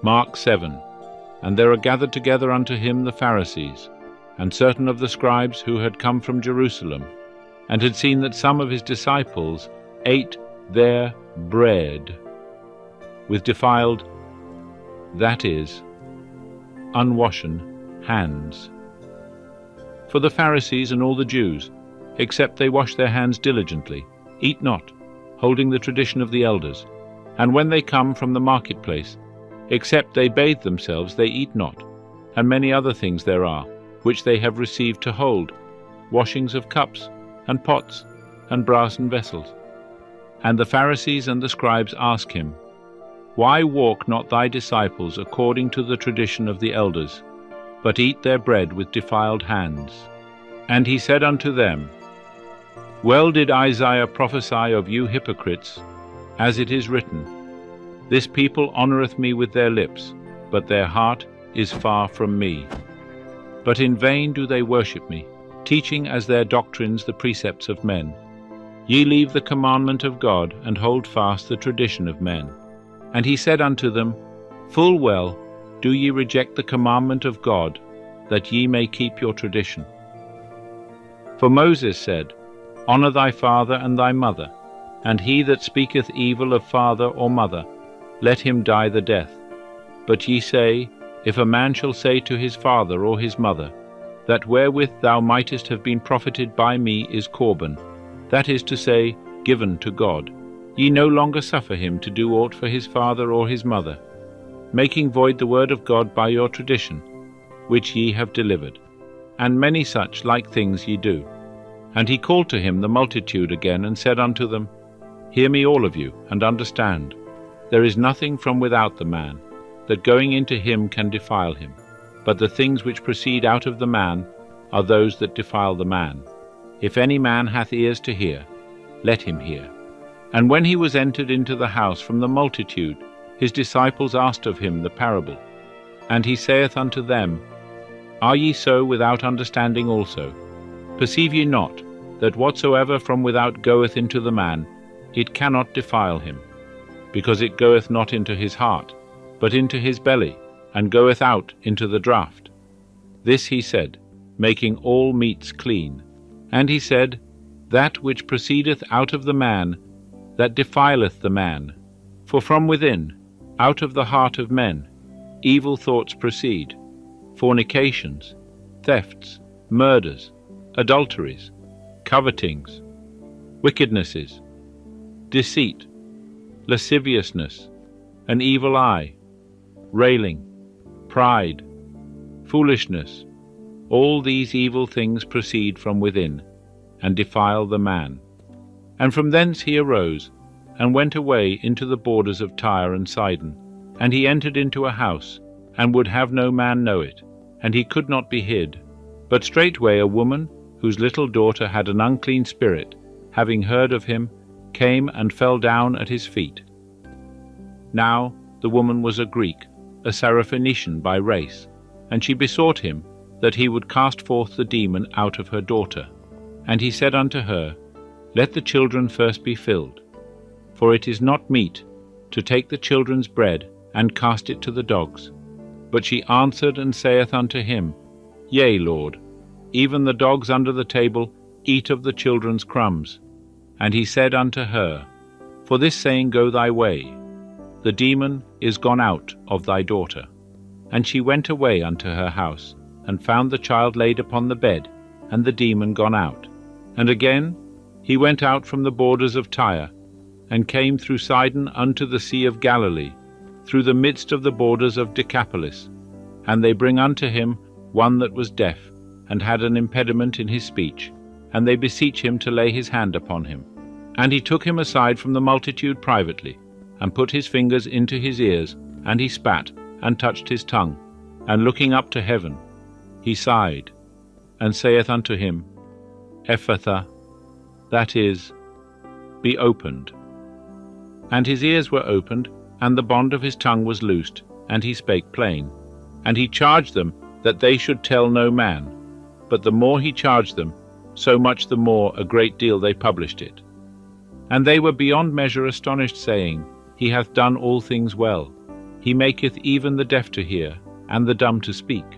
Mark 7. And there are gathered together unto him the Pharisees, and certain of the scribes who had come from Jerusalem, and had seen that some of his disciples ate their bread with defiled, that is, unwashen hands. For the Pharisees and all the Jews, except they wash their hands diligently, eat not, holding the tradition of the elders. And when they come from the marketplace, except they bathe themselves, they eat not. And many other things there are, which they have received to hold, washings of cups, and pots, and brassen vessels. And the Pharisees and the scribes ask him, Why walk not thy disciples according to the tradition of the elders, but eat their bread with defiled hands? And he said unto them, Well did Isaiah prophesy of you hypocrites, as it is written, This people honoureth me with their lips, but their heart is far from me. But in vain do they worship me, teaching as their doctrines the precepts of men. Ye leave the commandment of God, and hold fast the tradition of men. And he said unto them, Full well do ye reject the commandment of God, that ye may keep your tradition. For Moses said, Honour thy father and thy mother, and he that speaketh evil of father or mother, let him die the death. But ye say, If a man shall say to his father or his mother, That wherewith thou mightest have been profited by me is Corban, that is to say, given to God, ye no longer suffer him to do aught for his father or his mother, making void the word of God by your tradition, which ye have delivered. And many such like things ye do. And he called to him the multitude again, and said unto them, Hear me all of you, and understand. There is nothing from without the man, that going into him can defile him. But the things which proceed out of the man are those that defile the man. If any man hath ears to hear, let him hear. And when he was entered into the house from the multitude, his disciples asked of him the parable. And he saith unto them, Are ye so without understanding also? Perceive ye not, that whatsoever from without goeth into the man, it cannot defile him, because it goeth not into his heart, but into his belly, and goeth out into the draught? This he said, making all meats clean. And he said, That which proceedeth out of the man, that defileth the man. For from within, out of the heart of men, evil thoughts proceed, fornications, thefts, murders, adulteries, covetings, wickednesses, deceit, lasciviousness, an evil eye, railing, pride, foolishness. All these evil things proceed from within, and defile the man. And from thence he arose, and went away into the borders of Tyre and Sidon. And he entered into a house, and would have no man know it, and he could not be hid. But straightway a woman, whose little daughter had an unclean spirit, having heard of him, came and fell down at his feet. Now the woman was a Greek, a Syrophoenician by race, and she besought him that he would cast forth the demon out of her daughter. And he said unto her, Let the children first be filled, for it is not meet to take the children's bread and cast it to the dogs. But she answered and saith unto him, Yea, Lord, even the dogs under the table eat of the children's crumbs. And he said unto her, For this saying go thy way, the demon is gone out of thy daughter. And she went away unto her house, and found the child laid upon the bed, and the demon gone out. And again he went out from the borders of Tyre, and came through Sidon unto the sea of Galilee, through the midst of the borders of Decapolis. And they bring unto him one that was deaf, and had an impediment in his speech, and they beseech him to lay his hand upon him. And he took him aside from the multitude privately, and put his fingers into his ears, and he spat, and touched his tongue, and looking up to heaven, he sighed, and saith unto him, Ephphatha, that is, be opened. And his ears were opened, and the bond of his tongue was loosed, and he spake plain. And he charged them that they should tell no man. But the more he charged them, so much the more a great deal they published it. And they were beyond measure astonished, saying, He hath done all things well. He maketh even the deaf to hear, and the dumb to speak.